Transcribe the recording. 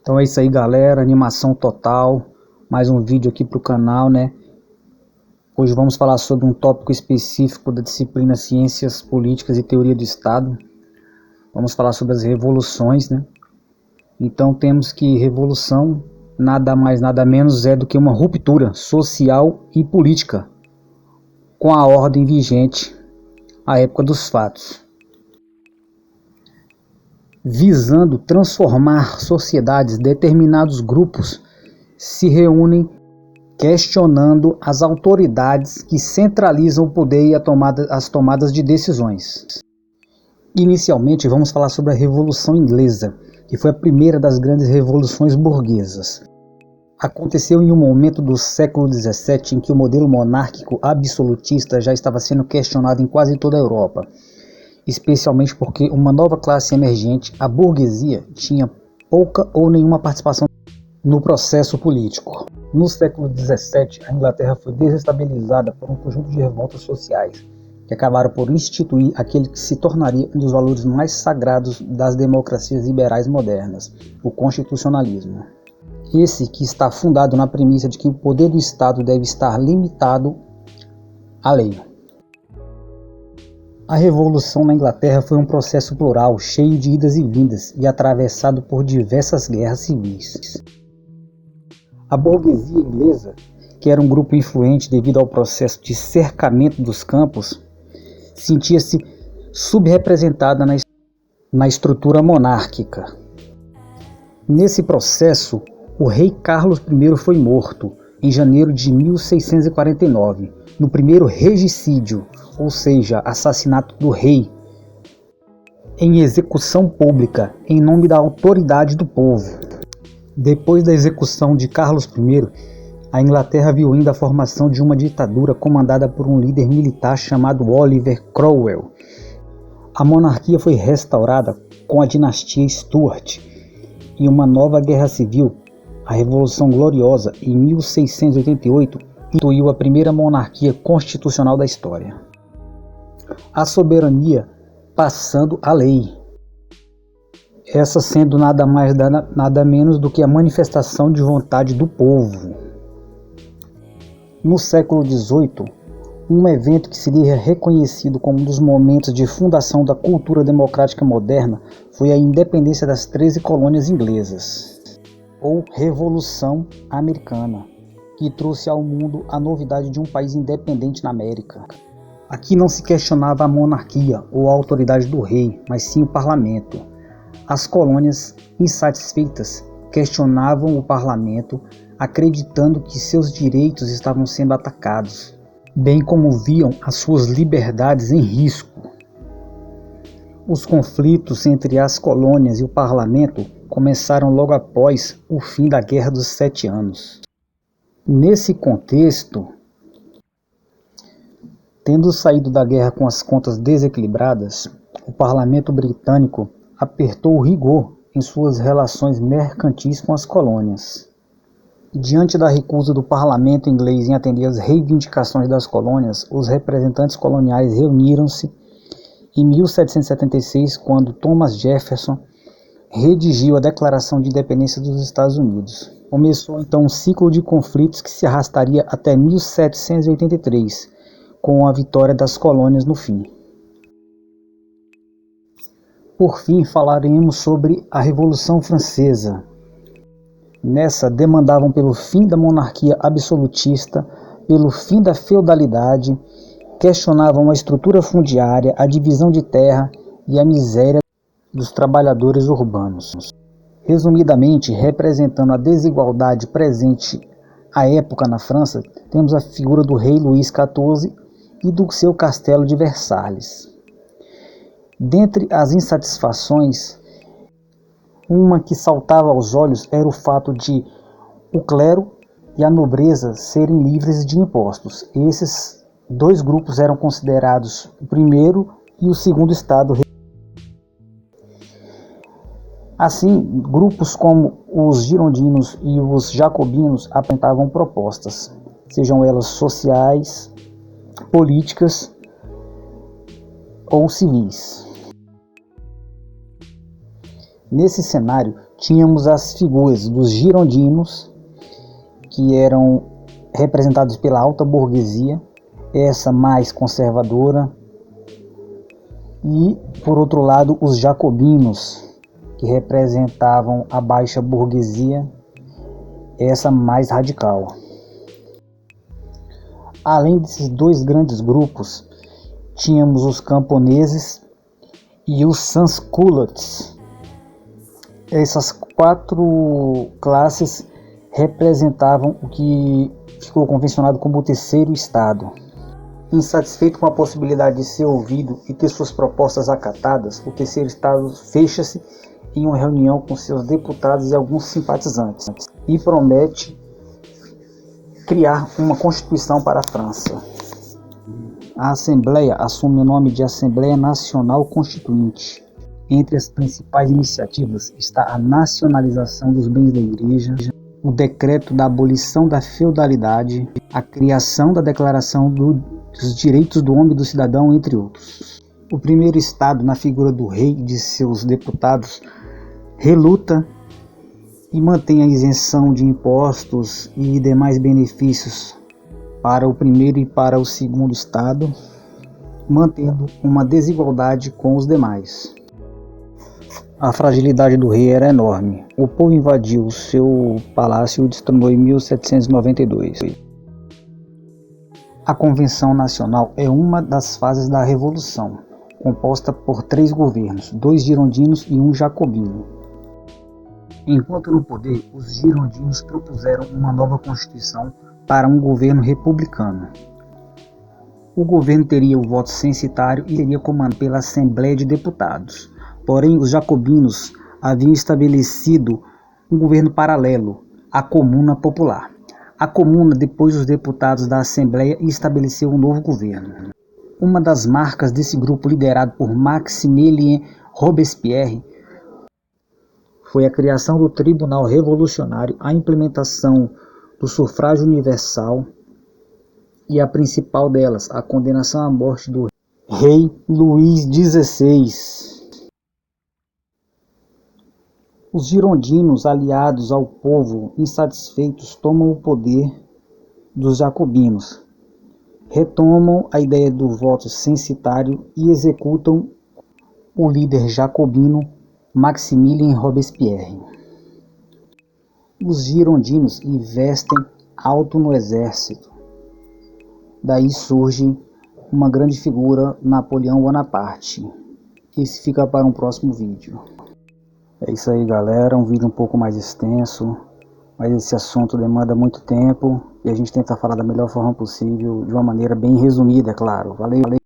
Então é isso aí, galera, animação total, mais um vídeo aqui para o canal, né? Hoje vamos falar sobre um tópico específico da disciplina Ciências Políticas e Teoria do Estado. Vamos falar sobre as revoluções, né? Então temos que revolução nada mais nada menos é do que uma ruptura social e política com a ordem vigente à época dos fatos, visando transformar sociedades. Determinados grupos se reúnem questionando as autoridades que centralizam o poder e as tomadas de decisões. Inicialmente vamos falar sobre a Revolução Inglesa, que foi a primeira das grandes revoluções burguesas. Aconteceu em um momento do século XVII em que o modelo monárquico absolutista já estava sendo questionado em quase toda a Europa, especialmente porque uma nova classe emergente, a burguesia, tinha pouca ou nenhuma participação no processo político. No século XVII, a Inglaterra foi desestabilizada por um conjunto de revoltas sociais, que acabaram por instituir aquele que se tornaria um dos valores mais sagrados das democracias liberais modernas, o constitucionalismo. Esse que está fundado na premissa de que o poder do Estado deve estar limitado à lei. A Revolução na Inglaterra foi um processo plural, cheio de idas e vindas e atravessado por diversas guerras civis. A burguesia inglesa, que era um grupo influente devido ao processo de cercamento dos campos, sentia-se subrepresentada na estrutura monárquica. Nesse processo, o rei Carlos I foi morto em janeiro de 1649, no primeiro regicídio, ou seja, assassinato do rei, em execução pública, em nome da autoridade do povo. Depois da execução de Carlos I, a Inglaterra viu ainda a formação de uma ditadura comandada por um líder militar chamado Oliver Cromwell. A monarquia foi restaurada com a dinastia Stuart e uma nova guerra civil. A Revolução Gloriosa, em 1688, instituiu a primeira monarquia constitucional da história. A soberania passando a lei. Essa sendo nada mais nada menos do que a manifestação de vontade do povo. No século XVIII, um evento que seria reconhecido como um dos momentos de fundação da cultura democrática moderna foi a independência das 13 colônias inglesas, ou Revolução Americana, que trouxe ao mundo a novidade de um país independente na América. Aqui não se questionava a monarquia ou a autoridade do rei, mas sim o parlamento. As colônias, insatisfeitas, questionavam o parlamento, acreditando que seus direitos estavam sendo atacados, bem como viam as suas liberdades em risco. Os conflitos entre as colônias e o parlamento começaram logo após o fim da Guerra dos 7 Anos. Nesse contexto, tendo saído da guerra com as contas desequilibradas, o parlamento britânico apertou o rigor em suas relações mercantis com as colônias. Diante da recusa do parlamento inglês em atender às reivindicações das colônias, os representantes coloniais reuniram-se em 1776, quando Thomas Jefferson redigiu a Declaração de Independência dos Estados Unidos. Começou então um ciclo de conflitos que se arrastaria até 1783, com a vitória das colônias no fim. Por fim, falaremos sobre a Revolução Francesa. Nessa, demandavam pelo fim da monarquia absolutista, pelo fim da feudalidade, questionavam a estrutura fundiária, a divisão de terra e a miséria dos trabalhadores urbanos. Resumidamente, representando a desigualdade presente à época na França, temos a figura do rei Luís XIV e do seu castelo de Versalhes. Dentre as insatisfações, uma que saltava aos olhos era o fato de o clero e a nobreza serem livres de impostos. Esses dois grupos eram considerados o primeiro e o segundo estado. Assim, grupos como os girondinos e os jacobinos apresentavam propostas, sejam elas sociais, políticas ou civis. Nesse cenário, tínhamos as figuras dos girondinos, que eram representados pela alta burguesia, essa mais conservadora, e, por outro lado, os jacobinos, que representavam a baixa burguesia, essa mais radical. Além desses dois grandes grupos, tínhamos os camponeses e os sans-culottes. Essas quatro classes representavam o que ficou convencionado como o terceiro estado. Insatisfeito com a possibilidade de ser ouvido e ter suas propostas acatadas, o terceiro estado fecha-se em uma reunião com seus deputados e alguns simpatizantes e promete criar uma constituição para a França. A Assembleia assume o nome de Assembleia Nacional Constituinte. Entre as principais iniciativas está a nacionalização dos bens da Igreja, o decreto da abolição da feudalidade, a criação da Declaração dos Direitos do Homem e do Cidadão, entre outros. O primeiro Estado, na figura do rei e de seus deputados, reluta e mantém a isenção de impostos e demais benefícios para o primeiro e para o segundo estado, mantendo uma desigualdade com os demais. A fragilidade do rei era enorme. O povo invadiu o seu palácio e o destronou em 1792. A Convenção Nacional é uma das fases da Revolução, composta por 3 governos, 2 girondinos e 1 jacobino. Enquanto no poder, os girondinos propuseram uma nova constituição para um governo republicano. O governo teria o voto censitário e seria comandado pela Assembleia de Deputados. Porém, os jacobinos haviam estabelecido um governo paralelo, a Comuna Popular. A Comuna, depois dos deputados da Assembleia, estabeleceu um novo governo. Uma das marcas desse grupo, liderado por Maximilien Robespierre, foi a criação do Tribunal Revolucionário, a implementação do sufrágio universal e a principal delas, a condenação à morte do rei Luís XVI. Os girondinos, aliados ao povo insatisfeitos, tomam o poder dos jacobinos, retomam a ideia do voto censitário e executam o líder jacobino Maximilien Robespierre. Os girondinos investem alto no exército. Daí surge uma grande figura, Napoleão Bonaparte. Esse fica para um próximo vídeo. É isso aí, galera, um vídeo um pouco mais extenso, mas esse assunto demanda muito tempo e a gente tenta falar da melhor forma possível, de uma maneira bem resumida, é claro. Valeu!